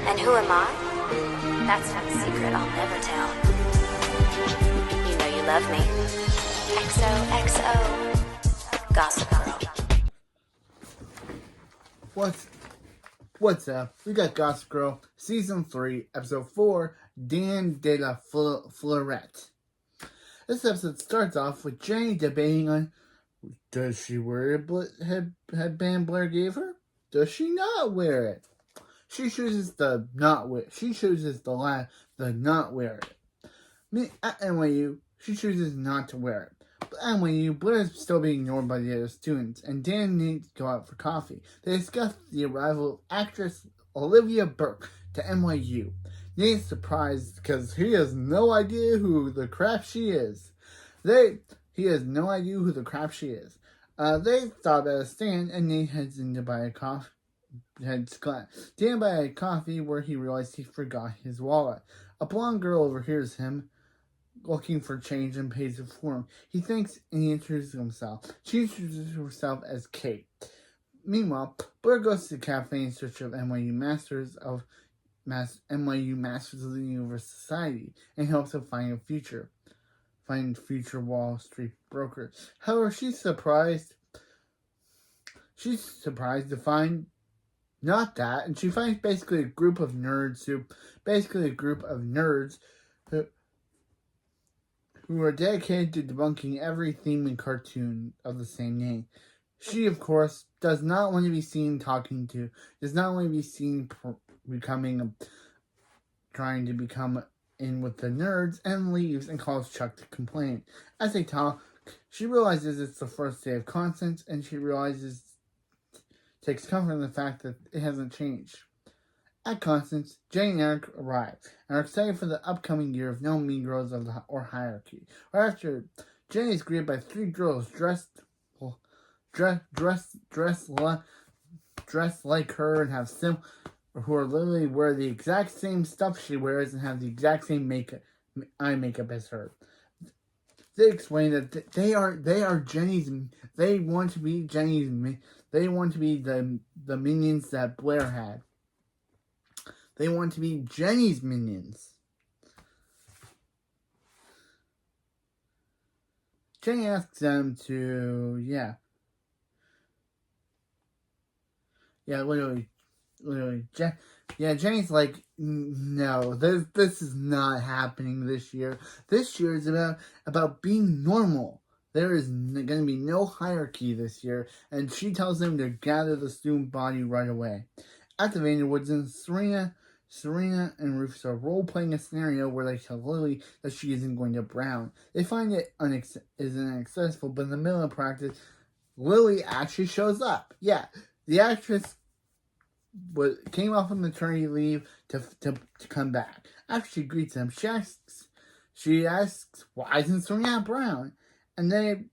And who am I? That's not a secret I'll never tell. You know you love me. XOXO. Gossip Girl. What's up? We got Gossip Girl, Season 3, Episode 4, Dan de la Fleurette. This episode starts off with Jenny debating on, does she wear a headband Blair gave her? Does she not wear it? She chooses the not wear. She chooses the not wear it. At NYU, she chooses not to wear it. But at NYU, Blair is still being ignored by the other students, and Dan needs to go out for coffee. They discuss the arrival of actress Olivia Burke to NYU. Nate is surprised because he has no idea who the crap she is. He has no idea who the crap she is. They stop at a stand, and Nate heads in to buy a coffee. Dan buy a coffee where he realized he forgot his wallet. A blonde girl overhears him looking for change and pays it for him. He thanks and he introduces himself. She introduces herself as Kate. Meanwhile, Blair goes to the cafe in search of NYU Masters of the Universe Society and helps him find future Wall Street broker. However, she's surprised to find not that, and she finds basically a group of nerds who are dedicated to debunking every theme and cartoon of the same name. She, of course, does not want to be seen does not want to be seen trying to become in with the nerds, and leaves and calls Chuck to complain. As they talk, she realizes it's the first day of Constance, and takes comfort in the fact that it hasn't changed. At Constance, Jane and Eric arrive and are excited for the upcoming year of no mean girls or hierarchy. Right after, Jane is greeted by three girls dressed like her and who are literally wear the exact same stuff she wears and have the exact same eye makeup as her. They explain that they are Jenny's. They want to be Jenny's. They want to be the minions that Blair had. They want to be Jenny's minions. Jenny asks them to, literally, Jenny's like, no, this is not happening this year. This year is about being normal. There is going to be no hierarchy this year, and she tells them to gather the student body right away. At the Vanderwoods, Serena and Rufus are role-playing a scenario where they tell Lilly that she isn't going to Brown. They find it isn't accessible, but in the middle of practice, Lilly actually shows up. Yeah, the actress came off of maternity leave to come back. After she greets them, she asks, why isn't Serena at Brown? And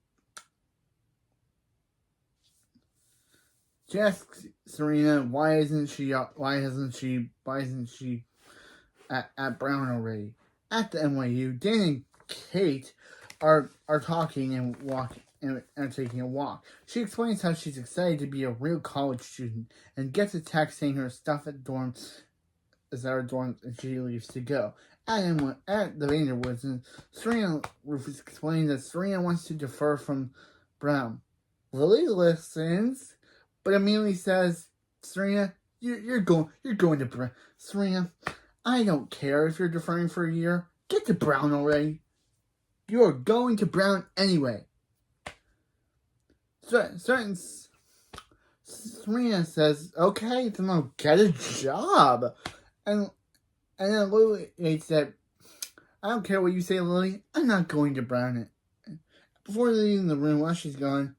she asks Serena, why isn't she at Brown already? At the NYU, Dan and Kate are talking and walking and are taking a walk. She explains how she's excited to be a real college student and gets a text saying her stuff at dorms is at her dorms and she leaves to go. At the Vanderwoods, and Serena Rufus explains that Serena wants to defer from Brown. Lilly listens, but immediately says, Serena, you're going to Brown. Serena, I don't care if you're deferring for a year. Get to Brown already. You are going to Brown anyway. Serena says, okay, then I'll get a job. And then Lily said, I don't care what you say, Lily. I'm not going to Brown. Before leaving the room, while she's gone,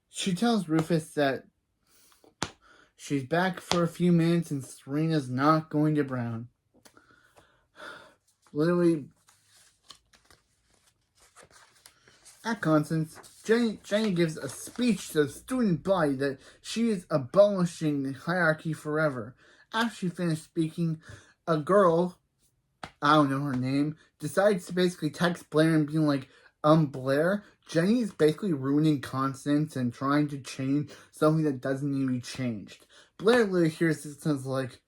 she tells Rufus that she's back for a few minutes and Serena's not going to Brown. Literally, at Constance, Jenny gives a speech to the student body that she is abolishing hierarchy forever. After she finished speaking, a girl, I don't know her name, decides to basically text Blair and being like, Blair, Jenny is basically ruining Constance and trying to change something that doesn't need to be changed. Blair literally hears this and is like,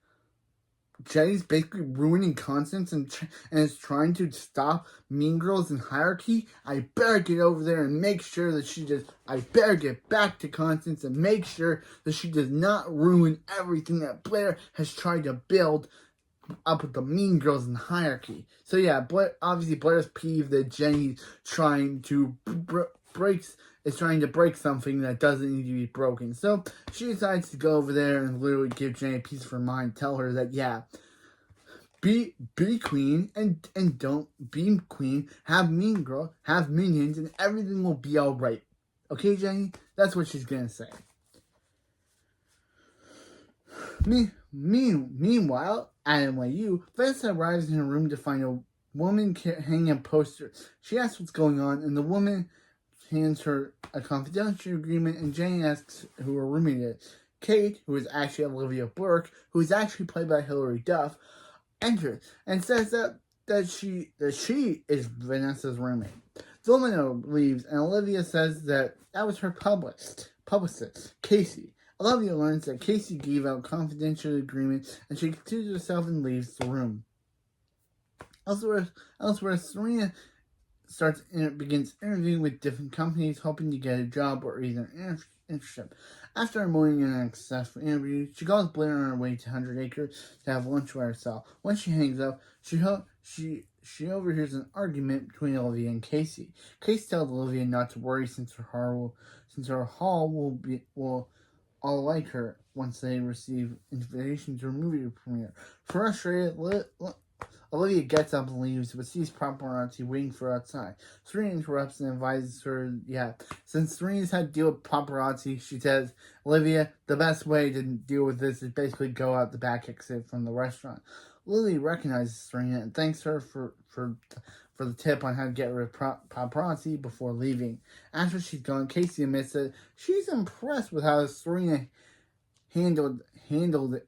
Jenny's basically ruining Constance and is trying to stop Mean Girls in hierarchy, I better get over there and make sure that I better get back to Constance and make sure that she does not ruin everything that Blair has tried to build up with the Mean Girls in hierarchy. So yeah, obviously Blair's peeved that Jenny's trying to trying to break something that doesn't need to be broken. So she decides to go over there and literally give Jenny a piece of her mind, tell her that yeah, be queen and don't be queen, have Mean Girl, have minions, and everything will be alright. Okay, Jenny? That's what she's gonna say. Meanwhile, at NYU, Vanessa arrives in her room to find a woman hanging a poster. She asks what's going on, and the woman hands her a confidential agreement, and Jenny asks who her roommate is. Kate, who is actually Olivia Burke, who is actually played by Hilary Duff, enters and says that she is Vanessa's roommate. The woman leaves, and Olivia says that was her publicist, Casey. Olivia learns that Casey gave out confidential agreement, and she excuses herself and leaves the room. Elsewhere, Serena begins interviewing with different companies, hoping to get a job or either an internship. After a morning and an successful interview, she calls Blair on her way to 100 Acres to have lunch by herself. When she hangs up, she overhears an argument between Olivia and Casey. Casey tells Olivia not to worry since her hall will all like her once they receive invitation to a movie premiere. Frustrated, Olivia gets up and leaves, but sees paparazzi waiting for her outside. Serena interrupts and advises her, since Serena's had to deal with paparazzi, she says, Olivia, the best way to deal with this is basically go out the back exit from the restaurant. Lilly recognizes Serena and thanks her for the tip on how to get rid of paparazzi before leaving. After she's gone, Casey admits that she's impressed with how Serena handled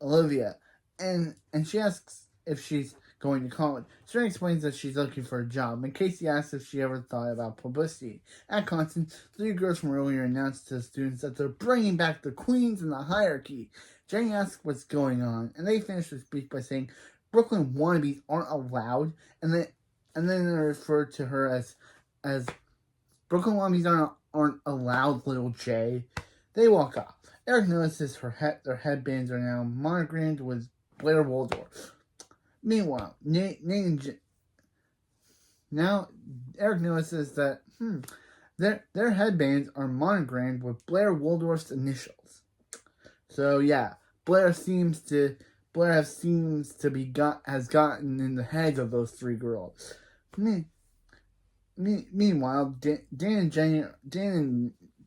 Olivia, and she asks if she's going to college. Serena explains that she's looking for a job, and Casey asks if she ever thought about publicity. At Constance, 3 girls from earlier announced to the students that they're bringing back the queens in the hierarchy. Jenny asks what's going on, and they finish their speech by saying Brooklyn wannabes aren't allowed, and then they refer to her as Brooklyn wannabes aren't allowed, little J. They walk off. Eric notices their headbands are now monogrammed with Blair Waldorf. Meanwhile, now Eric notices that their headbands are monogrammed with Blair Waldorf's initials. So yeah, Blair has gotten in the heads of those 3 girls. Meanwhile, Dan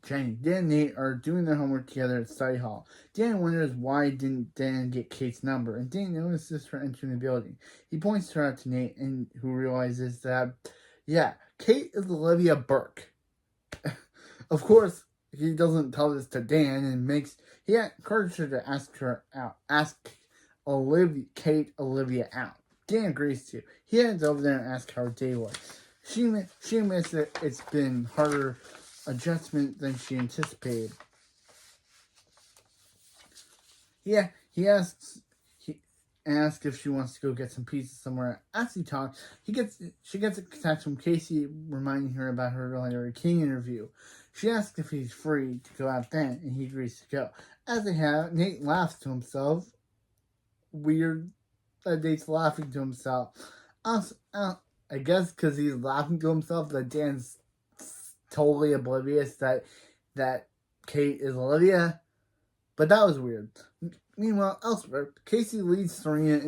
and Nate are doing their homework together at study hall. Dan wonders why didn't Dan get Kate's number, and Dan notices her entering the building. He points her out to Nate, and who realizes that, Kate is Olivia Burke. Of course, he doesn't tell this to Dan, and he encourages her to ask Olivia out. Dan agrees to. He heads over there and asks how her day was. She admits that it's been harder adjustment than she anticipated. He asks if she wants to go get some pizza somewhere. As he talks, she gets a text from Casey reminding her about her Larry King interview. She asks if he's free to go out then, and he agrees to go. As they have, Nate laughs to himself. Weird that Nate's laughing to himself. I guess because he's laughing to himself that Dan's totally oblivious that Kate is Olivia. But that was weird. Meanwhile, elsewhere, Casey leads Serena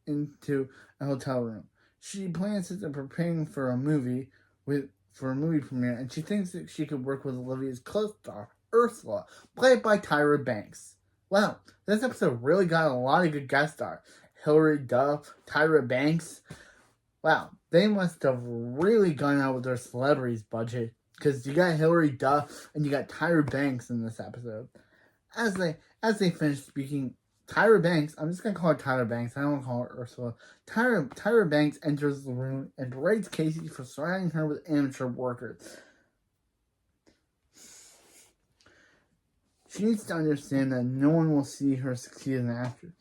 into a hotel room. She plans that they're preparing for a movie premiere, and she thinks that she could work with Olivia's co-star, Ursula, played by Tyra Banks. Wow, this episode really got a lot of good guest stars. Hilary Duff, Tyra Banks. Wow, they must have really gone out with their celebrities budget, because you got Hilary Duff and you got Tyra Banks in this episode. As they finish speaking, Tyra Banks, I'm just going to call her Tyra Banks, I don't want to call her Ursula. Tyra Banks enters the room and berates Casey for surrounding her with amateur workers. She needs to understand that no one will see her succeed as an actress.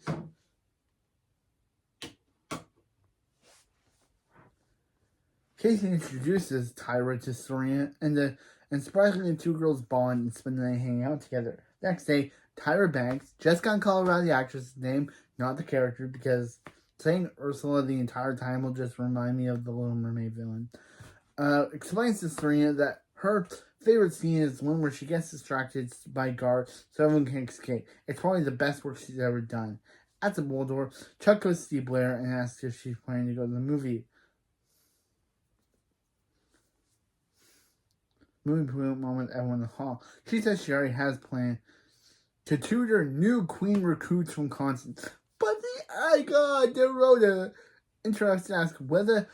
Casey introduces Tyra to Serena, and surprisingly, the two girls bond and spend the night hanging out together. Next day, Tyra Banks, just got called around the actress's name, not the character, because saying Ursula the entire time will just remind me of the Little Mermaid villain, explains to Serena that her favorite scene is one where she gets distracted by a guard so everyone can escape. It's probably the best work she's ever done. At the Waldorf, Chuck goes to see Blair and asks if she's planning to go to the movie moment at everyone in the hall. She says she already has planned to tutor new queen recruits from Constance. But the icon Dorota interrupts to ask whether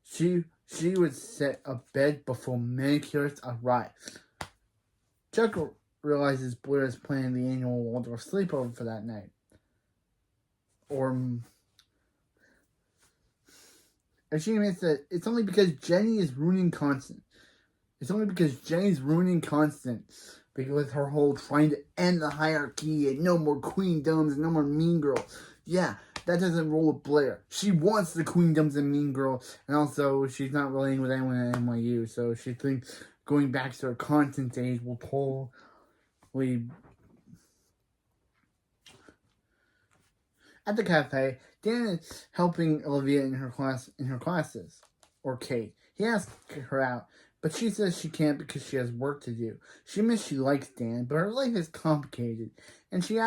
she would set a bed before manicures arrive. Chuck realizes Blair is planning the annual Waldorf sleepover for that night. And she admits that it's only because Jenny is ruining Constance. Because her whole trying to end the hierarchy and no more queendoms and no more mean girls. Yeah, that doesn't roll with Blair. She wants the queendoms and mean girls, and also she's not relating with anyone at NYU, so she thinks going back to her Constance age will totally. At the cafe, Dan is helping Olivia in her classes, or Kate. He asks her out, but she says she can't because she has work to do. She admits she likes Dan, but her life is complicated, and he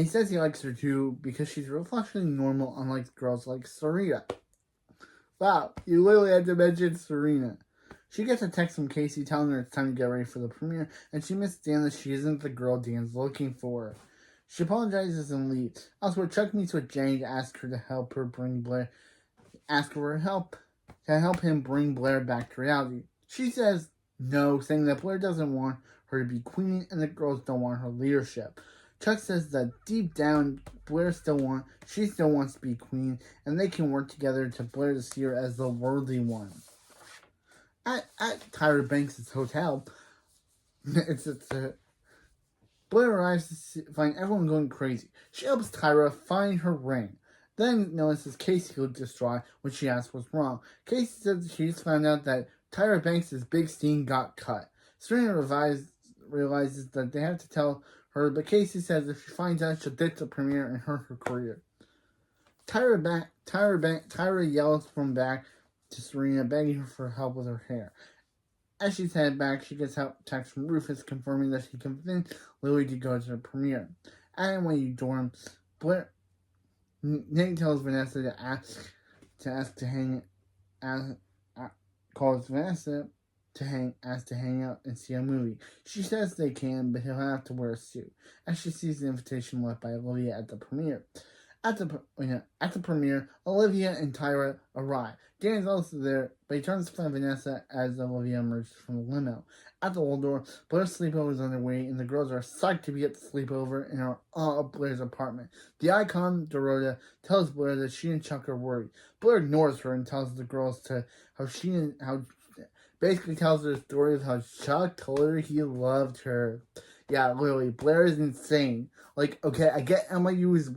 says he likes her too because she's reflexively normal, unlike girls like Serena. Wow, you literally had to mention Serena. She gets a text from Casey telling her it's time to get ready for the premiere, and she admits Dan that she isn't the girl Dan's looking for. She apologizes and leaves. Elsewhere, Chuck meets with Jenny to ask her to help her help him bring Blair back to reality. She says no, saying that Blair doesn't want her to be queen and the girls don't want her leadership. Chuck says that deep down, she still wants to be queen, and they can work together to Blair to see her as the worthy one. At Tyra Banks' hotel, Blair arrives to find everyone going crazy. She helps Tyra find her ring. Then notices Casey looked distraught when she asks what's wrong. Casey says she just found out that Tyra Banks' big scene got cut. Serena realizes that they have to tell her, but Casey says if she finds out, she'll ditch the premiere and hurt her career. Tyra yells from back to Serena, begging her for help with her hair. As she's headed back, she gets a text from Rufus confirming that he convinced Lilly to go to the premiere. At NYU dorm, Nate tells Vanessa calls Vanessa to hang out and see a movie. She says they can, but he'll have to wear a suit. As she sees the invitation left by Olivia at the premiere. At the premiere, Olivia and Tyra arrive. Dan is also there, but he turns to find Vanessa as Olivia emerges from the limo. At the Waldorf, Blair's sleepover is underway, and the girls are psyched to be at the sleepover and are all at Blair's apartment. The icon, tells Blair that she and Chuck are worried. Blair ignores her and tells the girls basically tells her the story of how Chuck told her he loved her. Yeah, literally, Blair is insane. Like, okay, I get NYU is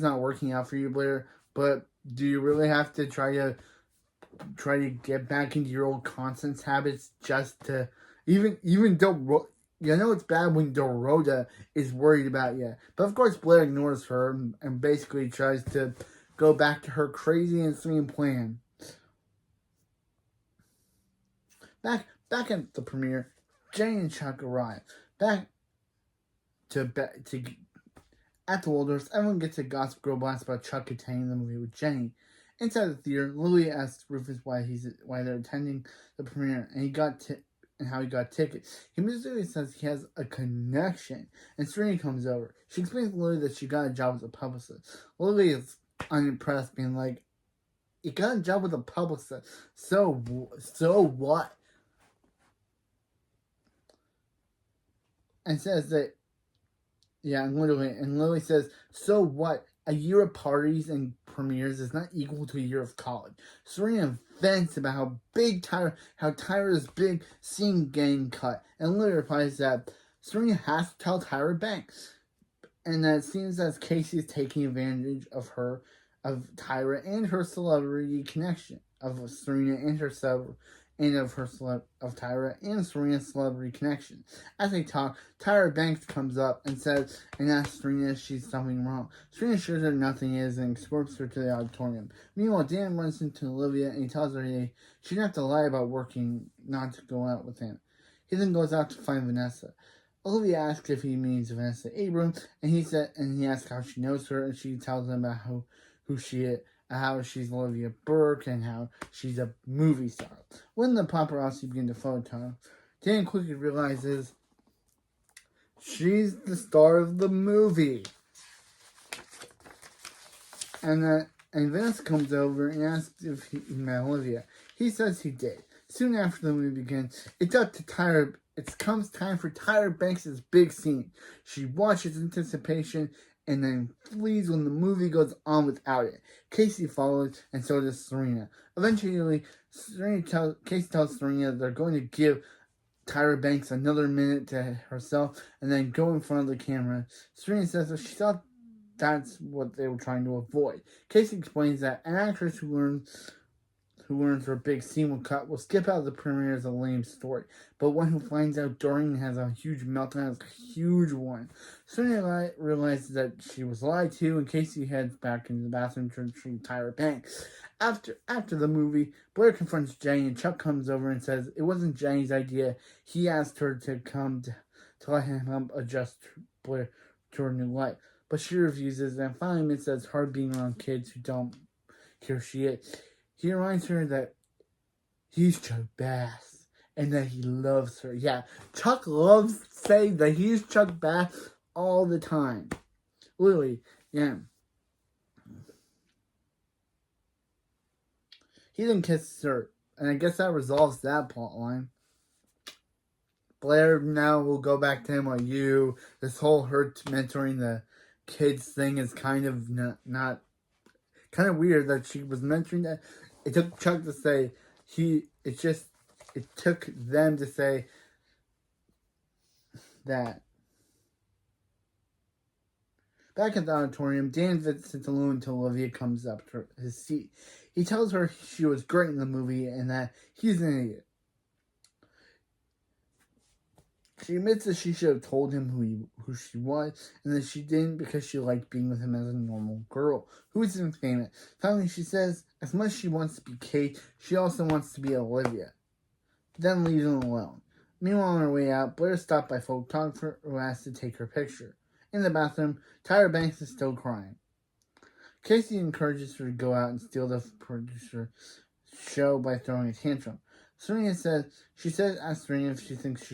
not working out for you, Blair, but do you really have to try to get back into your old Constance habits just to even though it's bad when Dorota is worried about you. But of course Blair ignores her and basically tries to go back to her crazy insane plan. Back at the premiere, Jenny and Chuck arrive. At the Waldorf, everyone gets a Gossip Girl blast about Chuck attending the movie with Jenny. Inside the theater, Lily asks Rufus why they're attending the premiere and how he got tickets. He immediately says he has a connection, and Serena comes over. She explains to Lily that she got a job as a publicist. Lily is unimpressed, being like, "You got a job with a publicist, so what?" And says that. Yeah, and Lily says, "So what? A year of parties and premieres is not equal to a year of college." Serena vents about how Tyra's big scene getting cut, and Lily replies that Serena has to tell Tyra Banks, and that it seems as Casey is taking advantage of her of Tyra and her celebrity connection, of Serena and her of Tyra and Serena's celebrity connection. As they talk, Tyra Banks comes up and asks Serena if she's something wrong. Serena assures her nothing is and escorts her to the auditorium. Meanwhile, Dan runs into Olivia and he tells her she didn't have to lie about working not to go out with him. He then goes out to find Vanessa. Olivia asks if he means Vanessa Abram, and he asks how she knows her, and she tells him about who she is, how she's Olivia Burke, and how she's a movie star. When the paparazzi begin to photo, Dan quickly realizes she's the star of the movie. And Vanessa comes over and asks if he met Olivia. He says he did. Soon after the movie begins, it's up to Tyra. It comes time for Tyra Banks' big scene. She watches anticipation and then flees when the movie goes on without it. Casey follows, and so does Serena. Eventually, Casey tells Serena they're going to give Tyra Banks another minute to herself and then go in front of the camera. Serena says that she thought that's what they were trying to avoid. Casey explains that an actress who learns her big scene will skip out of the premiere as a lame story, but one who finds out during has a huge meltdown, is a huge one. Serena realizes that she was lied to, and Casey heads back into the bathroom to retrieve Tyra Banks. After the movie, Blair confronts Jenny, and Chuck comes over and says it wasn't Jenny's idea. He asked her to come to let him help adjust Blair to her new life, but she refuses, and finally admits that it's hard being around kids who don't care who she is. He reminds her that he's Chuck Bass and that he loves her. Yeah, Chuck loves saying that he's Chuck Bass all the time. Lilly, yeah. He then kisses her, and I guess that resolves that plot line. Blair now will go back to him or you. This whole her mentoring the kids thing is kind of not kind of weird that she was mentoring that. It took Chuck to say it took them to say that. Back at the auditorium, Dan visits alone until Olivia comes up to his seat. He tells her she was great in the movie and that he's an idiot. She admits that she should have told him who she was, and that she didn't because she liked being with him as a normal girl who isn't famous. Finally, she says, as much as she wants to be Kate, she also wants to be Olivia. Then leaves him alone. Meanwhile, on her way out, Blair is stopped by a photographer who asks to take her picture. In the bathroom, Tyra Banks is still crying. Casey encourages her to go out and steal the producer's show by throwing a tantrum. Serena says, asks Serena if she thinks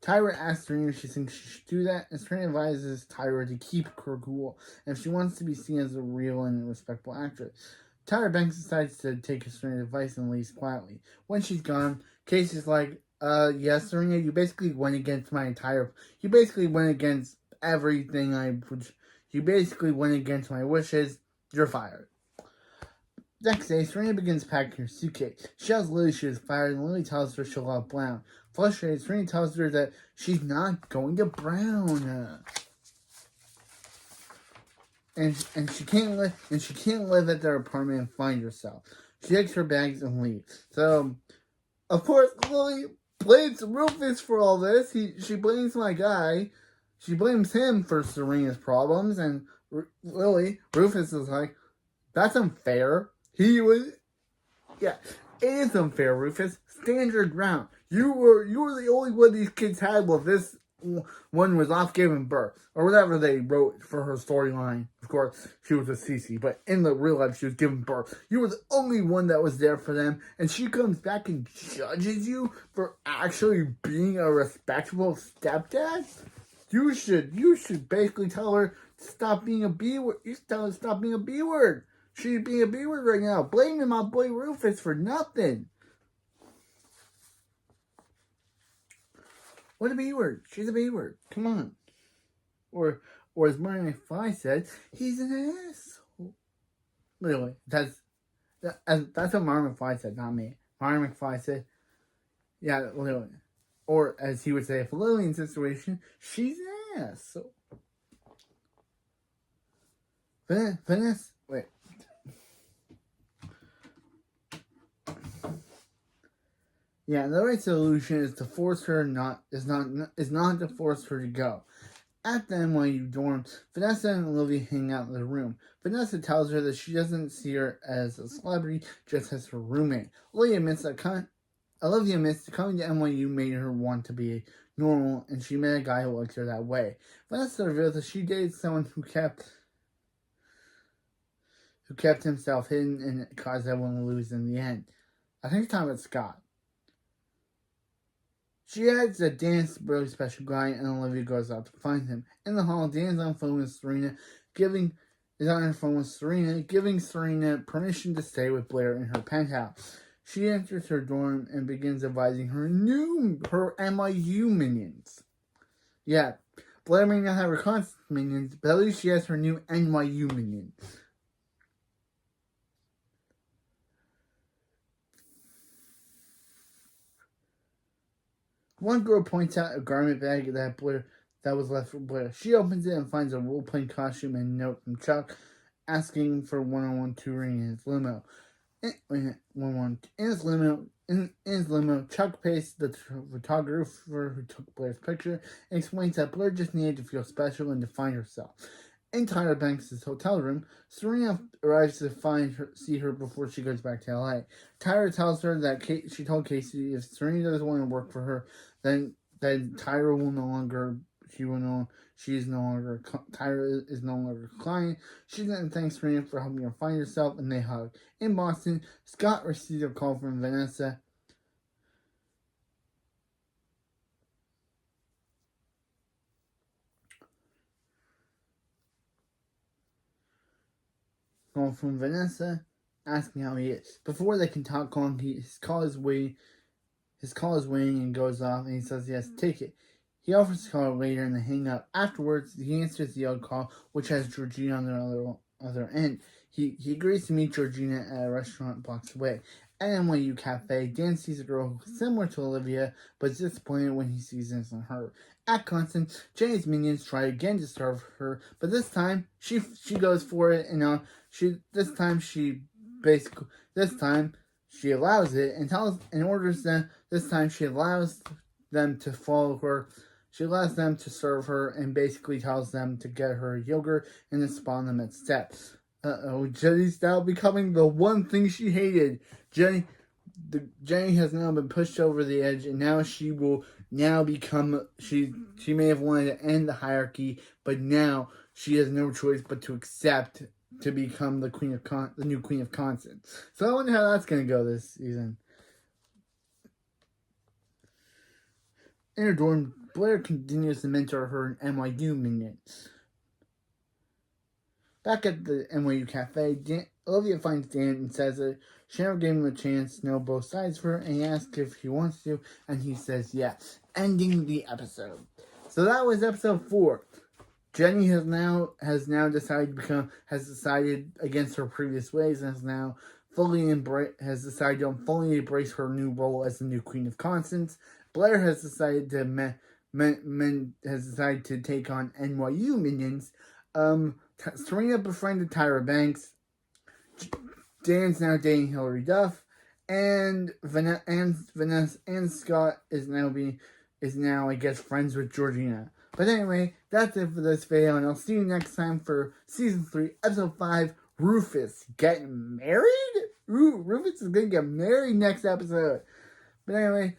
Tyra asks Serena if she thinks she should do that, and Serena advises Tyra to keep her cool, and if she wants to be seen as a real and respectable actress. Tyra Banks decides to take Serena's advice and leaves quietly. When she's gone, Casey's like, yes, Serena, you basically went against everything you basically went against my wishes. You're fired. Next day, Serena begins packing her suitcase. She tells Lilly she was fired, and Lilly tells her she'll love Brown. Frustrated, Serena tells her that she's not going to Brown, and she can't live at their apartment and find herself. She takes her bags and leaves. So, of course, Lilly blames Rufus for all this. She blames my guy. She blames him for Serena's problems, and Rufus is like, that's unfair. Yeah, it is unfair, Rufus. Stand your ground. You were the only one these kids had while this one was off giving birth. Or whatever they wrote for her storyline. Of course, she was a Cece, but in the real life, she was giving birth. You were the only one that was there for them, and she comes back and judges you for actually being a respectable stepdad? You should basically tell her to stop being a B word. You should tell her to stop being a B word. She's being a B word right now. Blaming my boy Rufus for nothing. What a B word? She's a B word. Come on. Or as Martin McFly said, he's an asshole. Really, that's what Martin McFly said, not me. Martin McFly said, yeah, Lillian. Or as he would say, if Lillian's situation, she's an asshole. Vanessa, wait. Yeah, the right solution is to force her not to force her to go. At the NYU dorm, Vanessa and Olivia hang out in the room. Vanessa tells her that she doesn't see her as a celebrity, just as her roommate. Olivia admits that coming to NYU made her want to be normal, and she met a guy who likes her that way. Vanessa reveals that she dated someone who kept himself hidden and caused everyone to lose in the end. I think it's time with Scott. She adds that Dan is a really special guy, and Olivia goes out to find him. In the hall, Dan's on the phone with Serena, giving Serena permission to stay with Blair in her penthouse. She enters her dorm and begins advising her NYU minions. Yeah, Blair may not have her constant minions, but at least she has her new NYU minions. One girl points out a garment bag that was left for Blair. She opens it and finds a role-playing costume and a note from Chuck asking for one-on-one touring in his limo. In his limo, Chuck pays the photographer who took Blair's picture and explains that Blair just needed to feel special and to find herself. In Tyra Banks' hotel room, Serena arrives to see her before she goes back to LA. Tyra tells her that she told Casey if Serena doesn't want to work for her, then Tyra will no longer. Tyra is no longer a client. She then thanks Serena for helping her find herself, and they hug. In Boston, Scott receives a call from Vanessa. Asking how he is. Before they can talk long, his call is waiting and goes off, and he says yes, take it. He offers to call her later and they hang up. Afterwards, he answers the old call, which has Georgina on the other end. He agrees to meet Georgina at a restaurant blocks away. At NYU Cafe, Dan sees a girl similar to Olivia, but is disappointed when he sees this in her. At Constant, Jenny's minions try again to starve her, but this time she goes for it, and she allows it and orders them. This time she allows them to follow her. She allows them to serve her and basically tells them to get her yogurt and to spawn them at steps. Jenny's now becoming the one thing she hated. Jenny has now been pushed over the edge, and now she will become. She may have wanted to end the hierarchy, but now she has no choice but to accept to become the new Queen of Constant. So I wonder how that's going to go this season. In her dorm, Blair continues to mentor her NYU minions. Back at the NYU Cafe, Olivia finds Dan and says that she never gave him a chance to know both sides for her, and he asks if he wants to, and he says yes, ending the episode. So that was episode 4. Jenny has decided against her previous ways and has decided to fully embrace her new role as the new Queen of Constance. Blair has decided to take on NYU minions. Serena befriended Tyra Banks. Dan's now dating Hilary Duff, and Vanessa and Scott is now I guess friends with Georgina. But anyway, that's it for this video, and I'll see you next time for Season 3, Episode 5, Rufus getting married? Ooh, Rufus is gonna get married next episode. But anyway,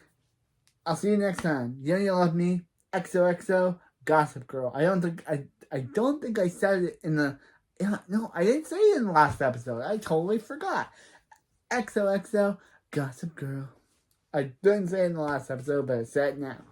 I'll see you next time. You know you love me. XOXO, Gossip Girl. I don't think I said it in the... No, I didn't say it in the last episode. I totally forgot. XOXO, Gossip Girl. I didn't say it in the last episode, but I said it now.